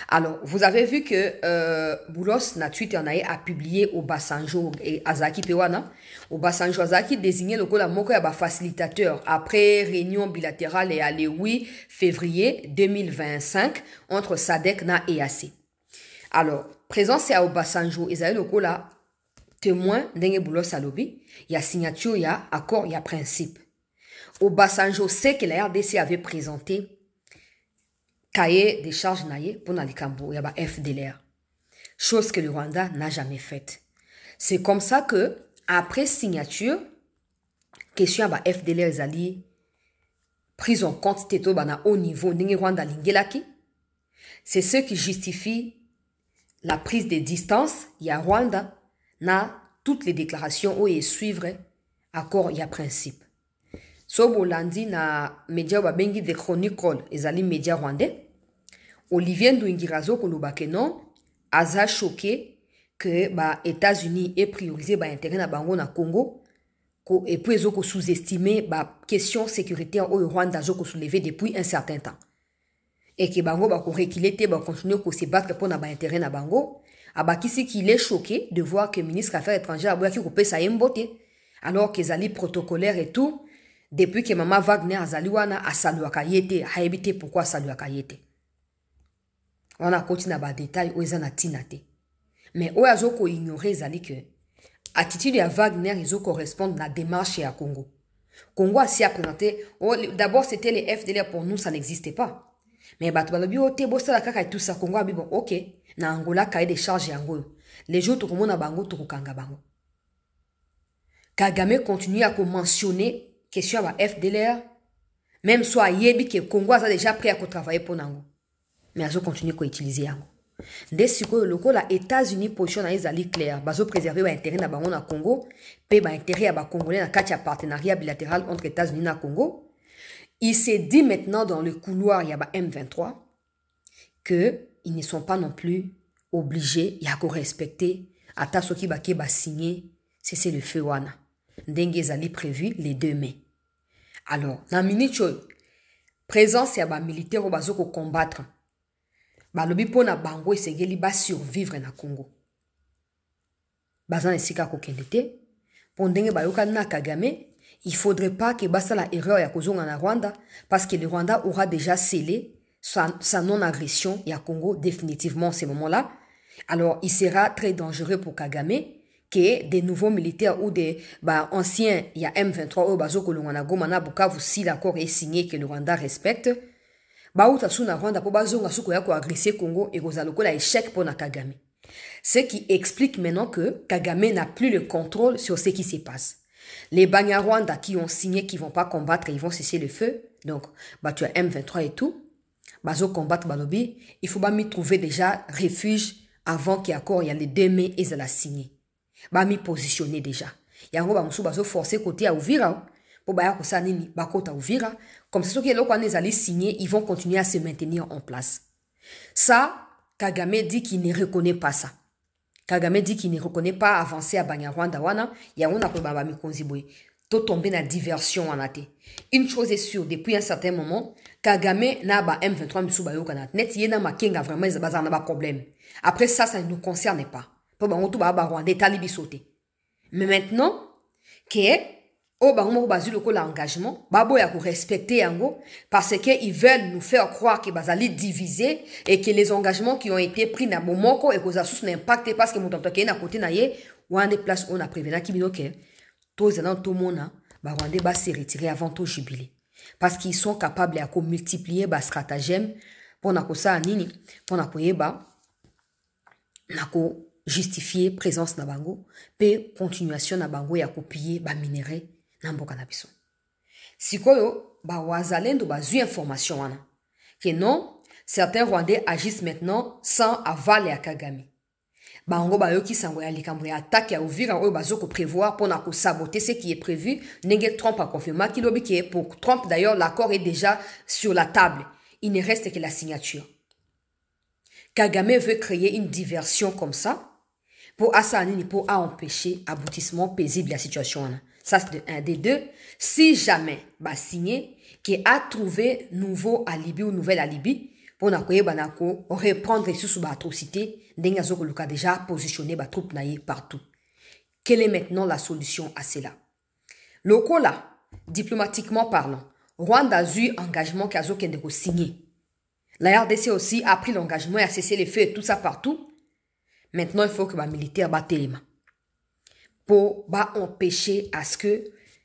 Speaker 1: Alors, vous avez vu que Boulos na Twitter naïe a publié au Basanjo et Azaki Pewana. Au Basanjo Azaki désigné le kola moko ya ba facilitateur après réunion bilatérale et à le 8 février 2025 entre SADC na EAC. Alors, présence à Obasanjo Ezaïe le kola témoin ndenge Boulos alobi, il y a signature, il y a accord, il y a principe. Obasanjo sait que la RDC avait présenté cahier des charges naïe pour Nalikambo, il y a FDLR. Chose que le Rwanda n'a jamais faite. C'est comme ça que, après signature, question à FDLR Zali, prise en compte teto bana haut niveau, ndenge Rwanda lingelaki, c'est ce qui justifie la prise de distance, il y a Rwanda, na toutes les déclarations où ils suivre accord il y a principe. Sobo landi na média babengi de chronicle ezali média rwandais. Olivier Ndoingirazo kolobake non aza choqué que ba États-Unis aient priorisé ba intérêt na bango na Congo et puis ezoko sous-estimer ba question sécuritaire au Rwanda zoko soulever depuis un certain temps. Et que bango ba ko reculer te ba continuer ko se battre pour na ba intérêt na bango. Abakisi qu'il est choqué de voir que le ministre des Affaires étrangères a coupé sa mbote alors que Zali protocolaire et tout depuis que maman Wagner a Zaliwana a saluaka yete a évité pourquoi saluaka yete. On a continué à détail où ils en a tinate. Mais où ils ont ignoré que attitude à Wagner, ils ont correspondre à la démarche à Congo. Congo a si à présenter. D'abord, c'était les FDLR pour nous, ça n'existait pas. Mais Batbalobi, la kaka et tout ça, Congo a dit bon, ok, na Angola, cahier des charges Angola. Les jours, tout le monde a bango, tout le bango. Kagame continue à mentionner question à FDLR, même soit Yebi que Congo a déjà prêt à travailler pour Nango. Mais ils ont continué à utiliser Yango. Dès que le États-Unis position na ezali clair, bazo préserver l'intérêt na bango na Congo, pe ba intérêt à ba Congolais na katia partenariat bilatéral entre États-Unis na Congo. Il s'est dit maintenant dans le couloir il y a ba M23 que ils ne sont pas non plus obligés ya ko respecter ata soki ba ke ba signer c'est le feu wana. Ndenge ezali prévu les 2 mai. Alors, na minute présence ya ba militaire au bazo ko combattre. Balobi pona bango esengeli ba survivre na Congo. Bazan esika ko kendete. Pondenge bayoka na Kagame, il faudrait pas que basa la erreur ya kozonga na Rwanda parce que le Rwanda aura déjà scellé sa non-agression ya Congo définitivement en ce moment-là. Alors, il sera très dangereux pour Kagame que des nouveaux militaires ou des anciens, il y a M23 au bazo kolongana goma na Bukavu si l'accord est signé que le Rwanda respecte. Bauta suna Rwanda po bazonga suko ya ko agresser Congo et kozaloko la échec pour na Kagame. Ce qui explique maintenant que Kagame n'a plus le contrôle sur ce qui se passe. Les Banyarwanda qui ont signé qu'ils vont pas combattre, ils vont cesser le feu. Donc, tu as M23 et tout. Bazo combattre Balobi, il faut m'y trouver déjà refuge avant qu'il y ait les 2 mai et la signer. M'y positionner déjà. Yango bazo forcer côté à Uvira. Pour baya kosa nini bakota Uvira. Comme ça, ceux qui ont signé, ils vont continuer à se maintenir en place. Ça, Kagame dit qu'il ne reconnaît pas ça. Kagame dit qu'il ne reconnaît pas avancer à Banyarwanda wana. Yango na probaba mikonziboy. Tout tomber dans la diversion en athée. Une chose est sûre, depuis un certain moment, Kagame n'a pas M23 misuba yo kanat. Net yena makenga vraiment ils bazar n'a pas problème. Après ça, ça ne nous concerne pas. Pour bango tout ba Rwanda talibi sauté. Mais maintenant, que au bango bazu le l'engagement, babo ya ko respecter yango parce que ils veulent nous faire croire que bazali divisé et que les engagements qui ont été pris na momoko et que ça sous n'impacte parce que mutamto ke na côté na ye ou en des places on a prévenu ki binoke. Tous dans tout mona ba Rwanda ba se retirer avant tout jubilé parce qu'ils sont capables à multiplier ba stratagème pour na ko sa nini pour na ko yeba na ko justifier présence na bango pe continuation na bango ya copier ba minerai na mboka na biso. Sikoyo ba wazalendo bazui information wana que non certains Rwandais agissent maintenant sans aval à Kagame. Bango bayoki sango ya likambo ya attaque ya Uvira oyo bazoko prévoir pour na ko saboter ce qui est prévu. Ndenge Trump a confirmé qu'il obi que pour Trump d'ailleurs l'accord est déjà sur la table. Il ne reste que la signature. Kagame veut créer une diversion comme ça pour assanini pour empêcher aboutissement paisible de la situation. Ça c'est un des deux. Si jamais ba signé qui a trouvé nouveau alibi ou nouvelle alibi pour na koye banako reprendre sous ba atrocité ndenge azokoluka déjà positionner ba troupe naïe partout. Quelle est maintenant la solution à cela? Lokola, diplomatiquement parlant, Rwanda a eu engagement qu'azokende ko signer. La RDC aussi a pris l'engagement à cesser les feux et tout ça partout. Maintenant, il faut que les militaires battent les mains pour empêcher à ce que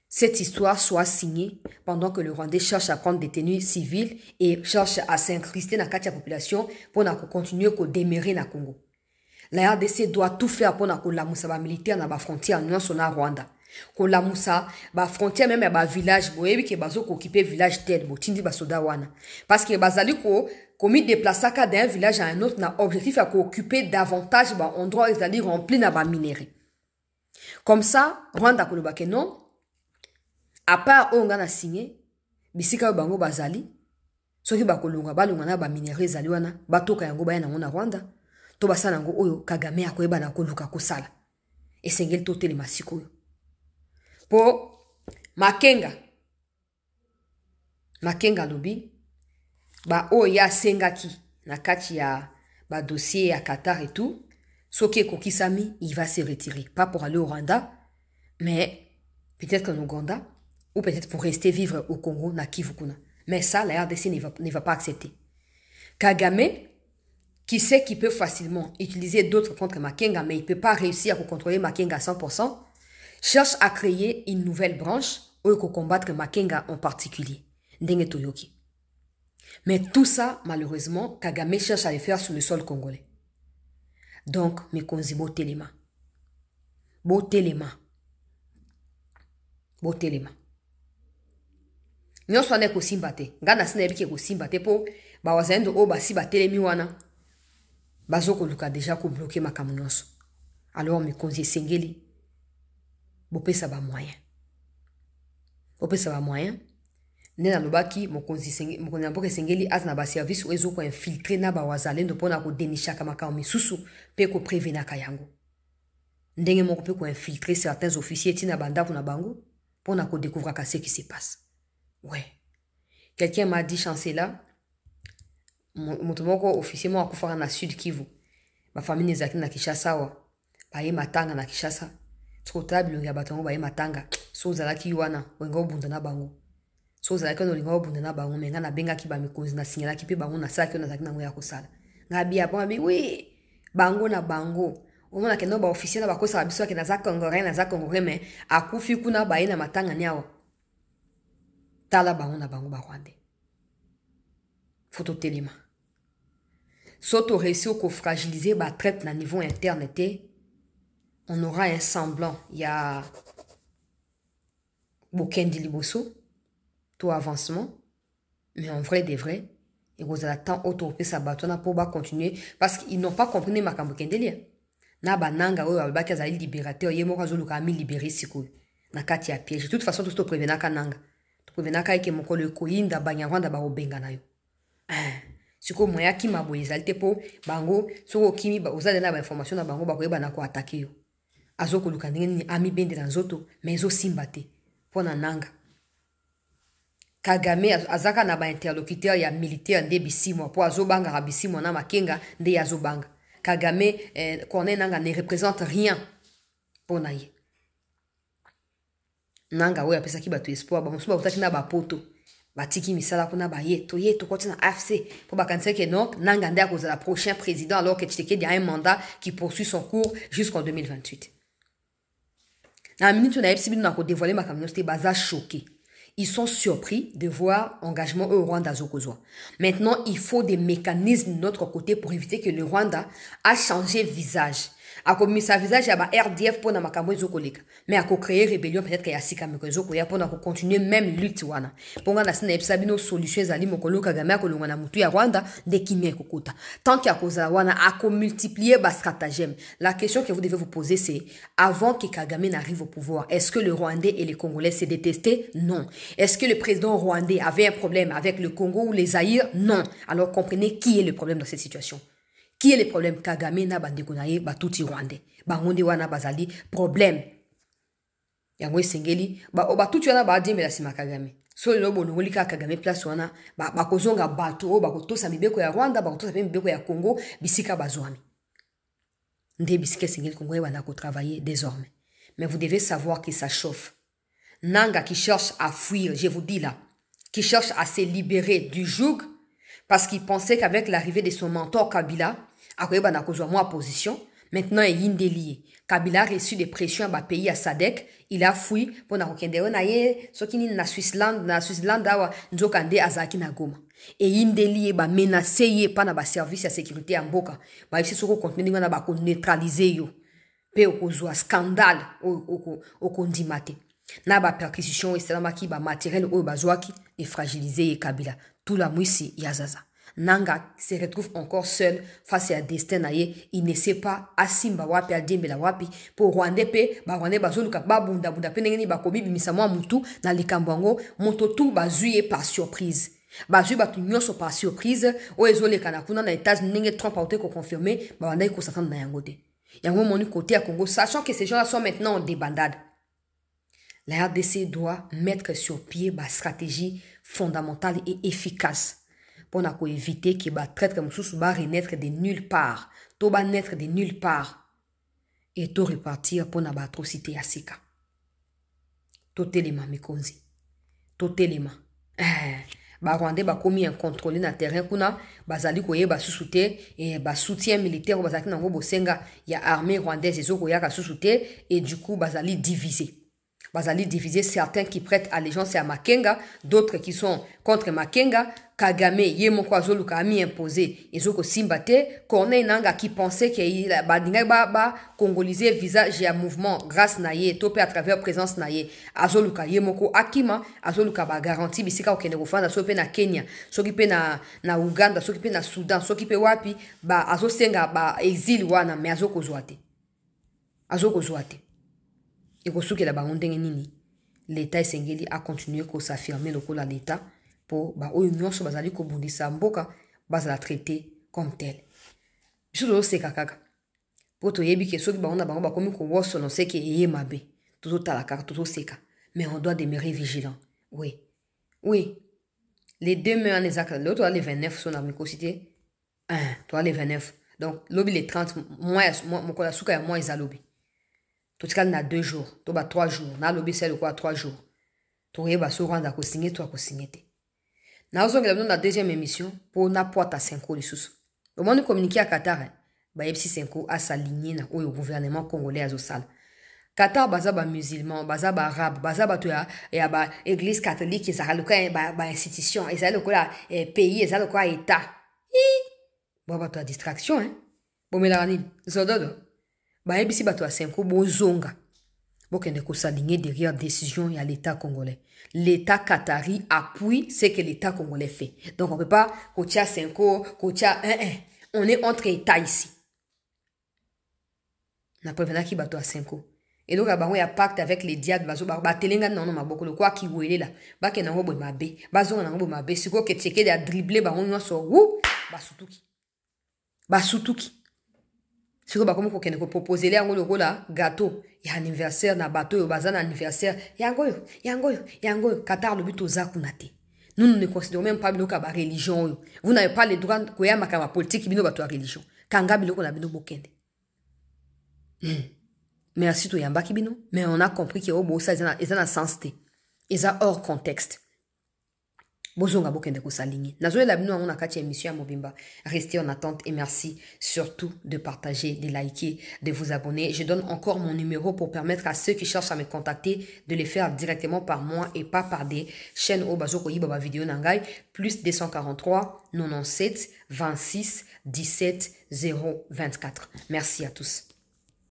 Speaker 1: cette histoire soit signée pendant que le Rwandais cherche à prendre des tenues civiles et cherche à s'incruster dans la population pour continuer à démarrer dans le Congo. La RDC doit tout faire pour que la moussa militaire dans la frontière non sur la Rwanda. Que la moussa ba frontière même ba village boyebi ke bazo ko occuper village tête bo tindi ba soda wana parce que bazali ko komi déplacer d'un village à un autre na objectif à occuper davantage ba endroit ezali rempli na ba minerai. Comme ça Rwanda ko lobake non à part on a signé bisika bango bazali soki ba kolonga balonga na ba minerai ezali wana batoka yango ba na Rwanda to basana ngo oyo Kagame akoyeba na koluka kosala esengeli to tele masiko oyo po Makenga lobi ba oya sengaki na kati ya ba dossier ya Qatar et tout soki kokisami il va se retirer pas pour aller au Rwanda mais peut-être en Ouganda ou peut-être pour rester vivre au Congo na Kivu kuna mais ça la RDC ne va pas accepter. Kagame qui sait qu'il peut facilement utiliser d'autres contre Makenga, mais il ne peut pas réussir à contrôler Makenga à 100%, cherche à créer une nouvelle branche pour combattre Makenga en particulier. Ndenge Toyoki. Mais tout ça, malheureusement, Kagame cherche à le faire sur le sol congolais. Donc, Mekonzi Botelema. Botelema. Botelema. Nyon swane ko simbate. Ngana sina ebike ko simbate po ba wazendo o basi batelemi wana. Bazoko luka déjà ko bloquer makambo nyonso. Alors Mekonzi Sengeli bopesa ba moyen. Bopesa ba moyen. Nena lobaki mokonzi mboke Sengeli azna ba service ozo ko infiltrer na ba wazalendo pona ko denisha kama ka misusu pe ko prévenir kayango. Ndenge moko pe ko infiltrer certains officiers tina banda kuna bango pona ko découvrir ce qui se passe. Ouais. Quelqu'un m'a dit chancela motomoko officier mo akufaka na Sud Kivu. Ba famille nezaki na Kinshasa wa. Ba ye matanga na Kinshasa. Trotabi ya batongo ba ye matanga. So zalaki wana wengo bunda na bango. So zalaki no lingo bunda na bango menga na benga ki ba mikonzi na signala ki pe bango na saki na zaki na ngoya kosala. Ngabi apa bi oui bango na bango. Omona kendo ba officier na bakosa biso ke na za Congolais mais akufi kuna ba ye na matanga nyawo. Tala bango na bango ba Rwandais. Photo téléma. Soto réussi au fragiliser ba traite na niveau interne on aura un semblant. Il y a Bokendi Liboso, tout avancement, mais en vrai des vrais, et vous allez attendre autour de sa bâton pour continuer parce qu'ils n'ont pas compris ma Bokendelia. Na bananga ou albaki azali libérateur yemo kazulu kami libéré siku na kati ya piège. De toute façon tout prévenir kananga. To prévenir ka eke mokolo koyinda banyarwanda ba obenga nayo. Siko moya ki mabo exalté po bango soko kimi ba ozali na ba information na bango ba koyeba na ko attaquer yo. Azoko lukandenge ni ami bende na nzoto mais zo simbate pona nanga. Kagame azaka na ba interlocuteur ya militaire nde bisimo po azobanga rabisimo na Makenga nde azobanga. Kagame Corneille Nanga ne représente rien pour naïe. Nanga we apesa ki bato espoir ba musuba utaki na ba poto batiki misala kuna ba yeto koti na AFC pour ba kanse ke non Nanga nda ko la prochain président alors que Tshisekedi a un mandat qui poursuit son cours jusqu'en 2028. Na minute na FCB na ko dévoiler ma communauté baza choqué. Ils sont surpris de voir engagement au Rwanda Zokozwa. Maintenant, il faut des mécanismes de notre côté pour éviter que le Rwanda a changé visage. A commis sa visage à RDF pour na makambo zokoleka. Mais a créer rébellion peut-être qu'il y a sika meko ya pour na continuer même lutte wana. Ponga na sina ebisabino solutions ali mokolo Kagame ko longana mutu ya Rwanda de kimia kokota. Tant qu'il y a koza wana a multiplier ba stratagème. La question que vous devez vous poser c'est avant que Kagame n'arrive au pouvoir, est-ce que le Rwandais et les Congolais se détestaient? Non. Est-ce que le président rwandais avait un problème avec le Congo ou les Zaïre? Non. Alors comprenez qui est le problème dans cette situation. Qui est le problème? Kagame na bandeko na ye batuti Rwandais. Bangonde wana bazali problème. Yango esengeli batuti wana ba diembela sima Kagame. So lelo bolongoli ka Kagame place wana bakozonga bato bakotosa mibeko ya Rwanda bakotosa pe mibeko ya Congo bisika bazwami. Nde bisika esengeli Congo wana ko travailler désormais. Mais vous devez savoir que ça chauffe. Nanga qui cherche à fuir, je vous dis là, qui cherche à se libérer du joug parce qu'il pensait qu'avec l'arrivée de son mentor Kabila, à position, maintenant il est indélié. Kabila a reçu des pressions à pays à Sadek, il a fui pour na kokende onaye sokini na Swissland awa nzokande azaki na Goma. Et indélié ba menacer ye pa na ba service à sécurité en mboka. Ba isi soko contenu na ba ko neutraliser yo. Pe okozwa scandale o kondimate. Na ba perquisition esalamaki ba matériel o bazwaki et fragiliser Kabila. Tout la mwisi yazaza. Nanga se retrouve encore seul face à destin naye, il ne sait pas asimba wapi adiembela wapi pour Rwandais pe ba Rwandais bazoluka babunda bunda pe ngeni ba kobi bimisa mwa mutu na likambwango moto tout bazuye par surprise. Bazui batu nyonso par surprise o ezoleka na kuna na États-Unis nenge Trump a été confirmé ba Rwandais ko s'attendre na yango te. Yango moni côté à Congo sachant que ces gens-là sont maintenant en débandade. La RDC doit mettre sur pied une stratégie fondamentale et efficace pour éviter que les traîtres va renaître de nulle part, tout va naître de nulle part et tout repartir pour la atrocité à Sika. Tout élément, Mikonzi. Tout élément. ba Rwandais ba komi incontrôlé na terrain kuna bazali koye ba susute et ba soutien militaire bazaki nango bosenga ya armée rwandaise ezoko ya ka susute et du coup bazali divisé. Bazali divisé, certains qui prêtent allégeance à Makenga, d'autres qui sont contre Makenga. Kagame, Yemoko Azoluka a mis imposé. Ezoko Simbate, Corneille Nanga qui pensait qu'il ba congolisé visage et mouvement grâce naye, topé à travers présence naye. Azoluka, Yemoko Akima, Azoluka ba garantie, bisika okende kofanda, sope na Kenya, sokipe na Uganda, sokipe na Soudan, sokipe wapi, ba azosenga ba exil wana, mais azoko zoate. Azoko zoate. Et que la barondenge nini l'État esengeli a continué ko s'affirmer lokola l'État pour ba oyo nyonso bazali ko bundisa mboka bazala traiter comme tel. Biso seka kaka. Po to yebi ke soki baona bango ba komi ko woso no seke eye mabe. Toto tala kaka toto seka. Mais on doit demeurer vigilant. Oui. Oui. Les 2 mai en exact, l'autre les 29 sont na micocité. Toi les 29. Donc lobby les 30 moi mon kola suka ya moi isa lobby. Tout cas, na 2 jours, to ba 3 jours, na lobby c'est quoi 3 jours. To yeba so rwanda ko signer toi ko signer te. Na ozo ngela na deuxième émission pour na porta 5 les sous. Au moment de communiquer à Qatar, ba yepsi 5 a s'aligner na au gouvernement congolais azosala. Qatar baza ba musulman, baza ba arabe, baza ba to ya ba église catholique ezala loka ba institution, ezala loka pays, ezala loka état. Bon ba to distraction hein. Bon melani, zododo. Ba ebisi bato a 5 bozonga bokende ko s'aligner derrière décision ya l'État congolais. L'État qatari appuie ce que l'État congolais fait. Donc on peut pas kotia 5 kotia on est entre États ici. Na prévena ki bato a 5 et donc ba ya pacte avec les diables bazo ba telenga non maboko le quoi ki wele la ba ke na ngo mabe bazonga na ngo mabe siko ke tcheke de dribbler ba ngo so ba sutuki si vous avez proposé les gâteau, il y a anniversaire na bateau, il y a anniversaire, yangoyo, Qatar le but aux akunate. Nous ne considérons même pas la religion. Vous n'avez pas le droit de faire ma politique qui est la religion. Kanga biloko na bino bokende. Merci to yamba kibino, mais on a compris que obo ça ils ont sens té. Ils ont hors contexte. Bozonga bokende ko saligner. Nazoe la bino na kati émission ya Mobimba. Restez en attente et merci surtout de partager, de liker, de vous abonner. Je donne encore mon numéro pour permettre à ceux qui cherchent à me contacter de le faire directement par moi et pas par des chaînes au bazoko yibaba vidéo nangai plus 243 97 26 17 024. Merci à tous.